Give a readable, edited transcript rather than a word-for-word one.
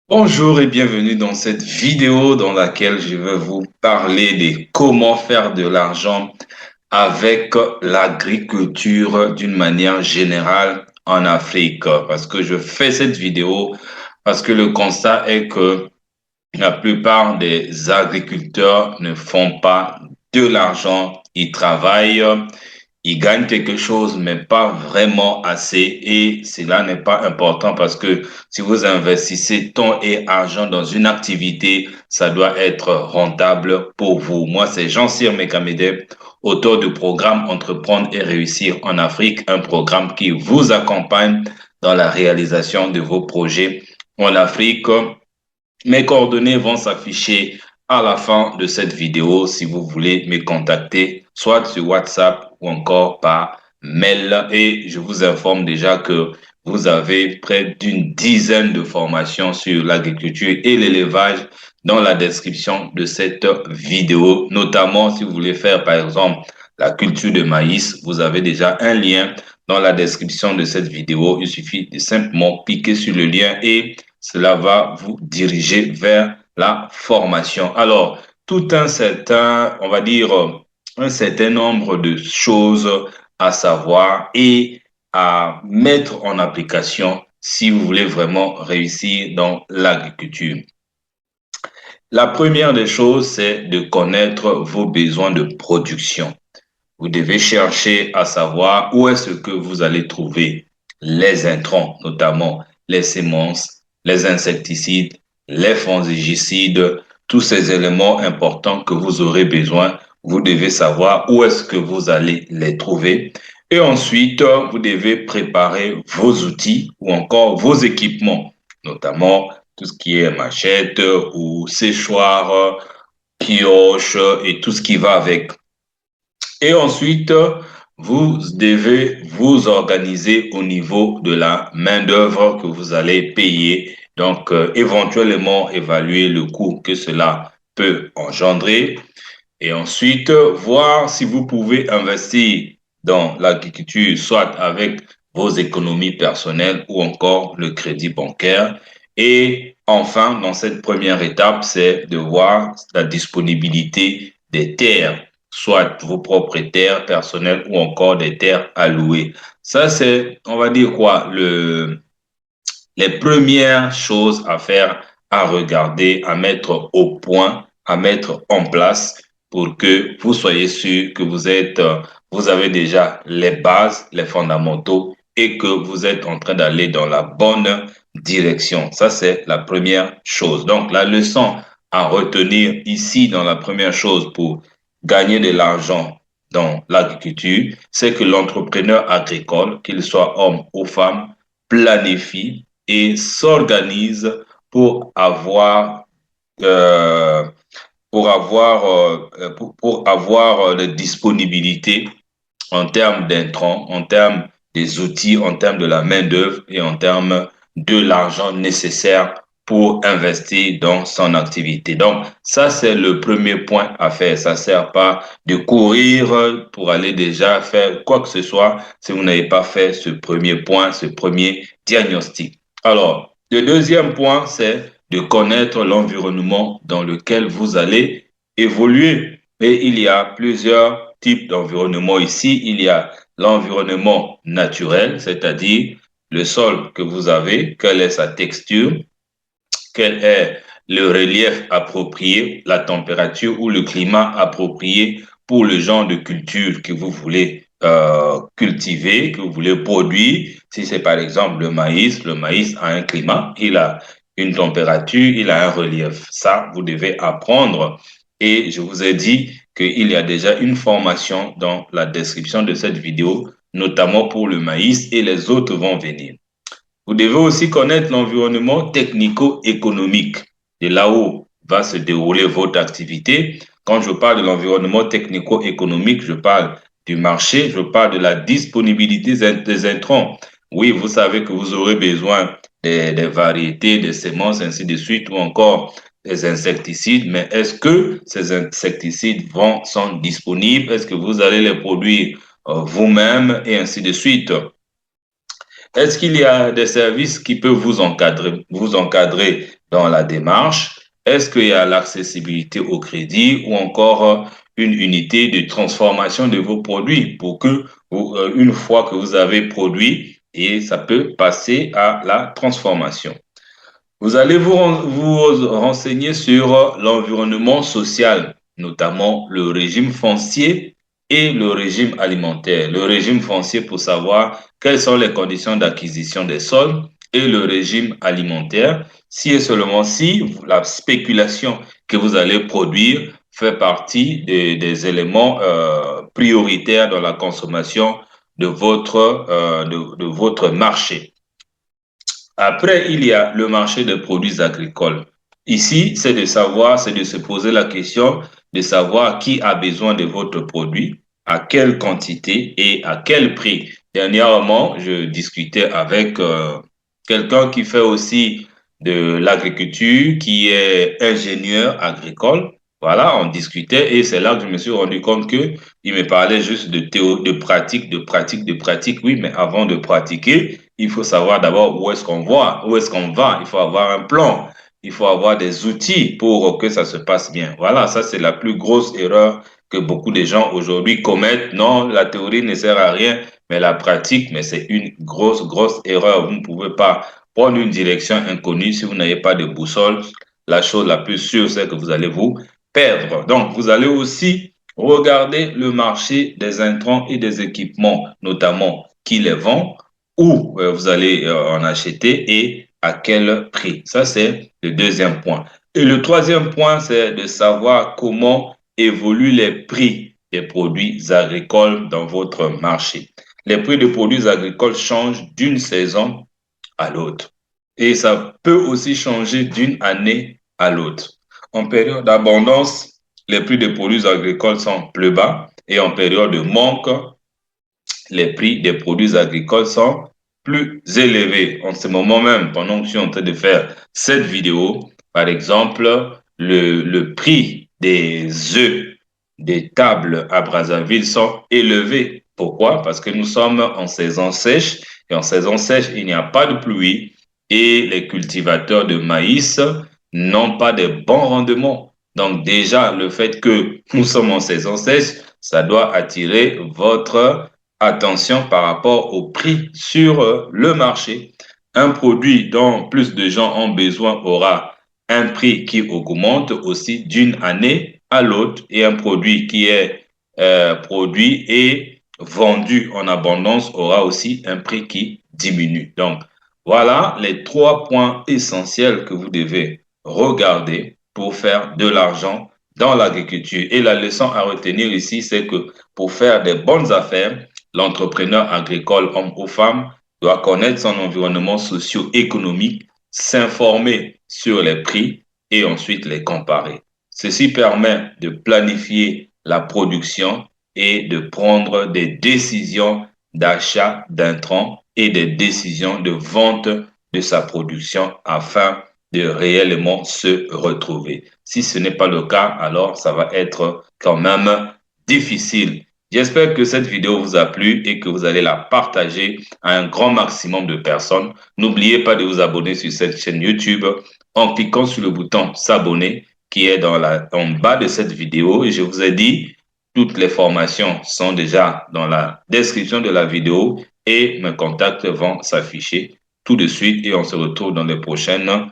Bonjour et bienvenue dans cette vidéo dans laquelle je vais vous parler de comment faire de l'argent avec l'agriculture d'une manière générale en Afrique. Parce que je fais cette vidéo parce que le constat est que la plupart des agriculteurs ne font pas de l'argent, ils travaillent, ils gagnent quelque chose, mais pas vraiment assez. Et cela n'est pas important parce que si vous investissez temps et argent dans une activité, ça doit être rentable pour vous. Moi, c'est Jean-Cyr Mekamede, auteur du programme Entreprendre et réussir en Afrique, un programme qui vous accompagne dans la réalisation de vos projets en Afrique. Mes coordonnées vont s'afficher à la fin de cette vidéo si vous voulez me contacter, soit sur WhatsApp ou encore par mail. Et je vous informe déjà que vous avez près d'une dizaine de formations sur l'agriculture et l'élevage dans la description de cette vidéo. Notamment, si vous voulez faire, par exemple, la culture de maïs, vous avez déjà un lien dans la description de cette vidéo. Il suffit de simplement cliquer sur le lien et cela va vous diriger vers la formation. Alors, tout un certain, on va dire, un certain nombre de choses à savoir et à mettre en application si vous voulez vraiment réussir dans l'agriculture. La première des choses, c'est de connaître vos besoins de production. Vous devez chercher à savoir où est-ce que vous allez trouver les intrants, notamment les semences, les insecticides, les fongicides, tous ces éléments importants que vous aurez besoin. Vous devez savoir où est-ce que vous allez les trouver. Et ensuite, vous devez préparer vos outils ou encore vos équipements, notamment tout ce qui est machette ou séchoir, pioche et tout ce qui va avec. Et ensuite, vous devez vous organiser au niveau de la main-d'œuvre que vous allez payer. Donc, éventuellement, évaluer le coût que cela peut engendrer. Et ensuite, voir si vous pouvez investir dans l'agriculture, soit avec vos économies personnelles ou encore le crédit bancaire. Et enfin, dans cette première étape, c'est de voir la disponibilité des terres, soit vos propres terres personnelles ou encore des terres allouées. Ça, c'est, on va dire quoi, les premières choses à faire, à regarder, à mettre au point, à mettre en place pour que vous soyez sûr que vous avez déjà les bases, les fondamentaux et que vous êtes en train d'aller dans la bonne direction. Ça, c'est la première chose. Donc, la leçon à retenir ici dans la première chose pour gagner de l'argent dans l'agriculture, c'est que l'entrepreneur agricole, qu'il soit homme ou femme, planifie et s'organise pour avoir euh, pour avoir les disponibilités en termes d'intrants, en termes des outils, en termes de la main-d'œuvre et en termes de l'argent nécessaire pour investir dans son activité. Donc, ça, c'est le premier point à faire. Ça ne sert pas de courir pour aller déjà faire quoi que ce soit si vous n'avez pas fait ce premier point, ce premier diagnostic. Alors, le deuxième point, c'est de connaître l'environnement dans lequel vous allez évoluer. Et il y a plusieurs types d'environnement ici. Il y a l'environnement naturel, c'est-à-dire le sol que vous avez, quelle est sa texture, quel est le relief approprié, la température ou le climat approprié pour le genre de culture que vous voulez cultiver, que vous voulez produire. Si c'est par exemple le maïs a un climat, il a une température, il a un relief. Ça, vous devez apprendre. Et je vous ai dit qu'il y a déjà une formation dans la description de cette vidéo, notamment pour le maïs, et les autres vont venir. Vous devez aussi connaître l'environnement technico-économique de là où va se dérouler votre activité. Quand je parle de l'environnement technico-économique, je parle du marché, je parle de la disponibilité des intrants. Oui, vous savez que vous aurez besoin des variétés, des semences, ainsi de suite, ou encore des insecticides, mais est-ce que ces insecticides sont disponibles? Est-ce que vous allez les produire vous-même et ainsi de suite? Est-ce qu'il y a des services qui peuvent vous encadrer dans la démarche? Est-ce qu'il y a l'accessibilité au crédit ou encore une unité de transformation de vos produits pour que une fois que vous avez produit, et ça peut passer à la transformation. Vous allez vous renseigner sur l'environnement social, notamment le régime foncier et le régime alimentaire. Le régime foncier pour savoir quelles sont les conditions d'acquisition des sols et le régime alimentaire, si et seulement si la spéculation que vous allez produire fait partie des éléments prioritaires dans la consommation de votre marché. Après, il y a le marché des produits agricoles. Ici, c'est de savoir, c'est de se poser la question de savoir qui a besoin de votre produit, à quelle quantité et à quel prix. Dernièrement, je discutais avec quelqu'un qui fait aussi de l'agriculture, qui est ingénieur agricole. Voilà, on discutait et c'est là que je me suis rendu compte que il me parlait juste de théorie, de pratique, de pratique, de pratique. Oui, mais avant de pratiquer, il faut savoir d'abord où est-ce qu'on va, où est-ce qu'on va. Il faut avoir un plan, il faut avoir des outils pour que ça se passe bien. Voilà, ça c'est la plus grosse erreur que beaucoup de gens aujourd'hui commettent. Non, la théorie ne sert à rien, mais la pratique, mais c'est une grosse, grosse erreur. Vous ne pouvez pas prendre une direction inconnue si vous n'avez pas de boussole. La chose la plus sûre, c'est que vous allez vous perdre. Donc, vous allez aussi regarder le marché des intrants et des équipements, notamment qui les vend, où vous allez en acheter et à quel prix. Ça, c'est le deuxième point. Et le troisième point, c'est de savoir comment évoluent les prix des produits agricoles dans votre marché. Les prix des produits agricoles changent d'une saison à l'autre. Et ça peut aussi changer d'une année à l'autre. En période d'abondance, les prix des produits agricoles sont plus bas et en période de manque, les prix des produits agricoles sont plus élevés. En ce moment même, pendant que je suis en train de faire cette vidéo, par exemple, le prix des œufs des tables à Brazzaville sont élevés. Pourquoi? Parce que nous sommes en saison sèche et en saison sèche, il n'y a pas de pluie et les cultivateurs de maïs n'ont pas de bons rendements. Donc déjà, le fait que nous sommes en saison sèche, ça doit attirer votre attention par rapport au prix sur le marché. Un produit dont plus de gens ont besoin aura un prix qui augmente aussi d'une année à l'autre et un produit qui est produit et vendu en abondance aura aussi un prix qui diminue. Donc, voilà les trois points essentiels que vous devez regarder pour faire de l'argent dans l'agriculture. Et la leçon à retenir ici, c'est que pour faire des bonnes affaires, l'entrepreneur agricole, homme ou femme, doit connaître son environnement socio-économique, s'informer sur les prix et ensuite les comparer. Ceci permet de planifier la production et de prendre des décisions d'achat d'intrants et des décisions de vente de sa production afin de réellement se retrouver. Si ce n'est pas le cas, alors ça va être quand même difficile. J'espère que cette vidéo vous a plu et que vous allez la partager à un grand maximum de personnes. N'oubliez pas de vous abonner sur cette chaîne YouTube en cliquant sur le bouton s'abonner qui est en bas de cette vidéo. Et je vous ai dit, toutes les formations sont déjà dans la description de la vidéo et mes contacts vont s'afficher tout de suite et on se retrouve dans les prochaines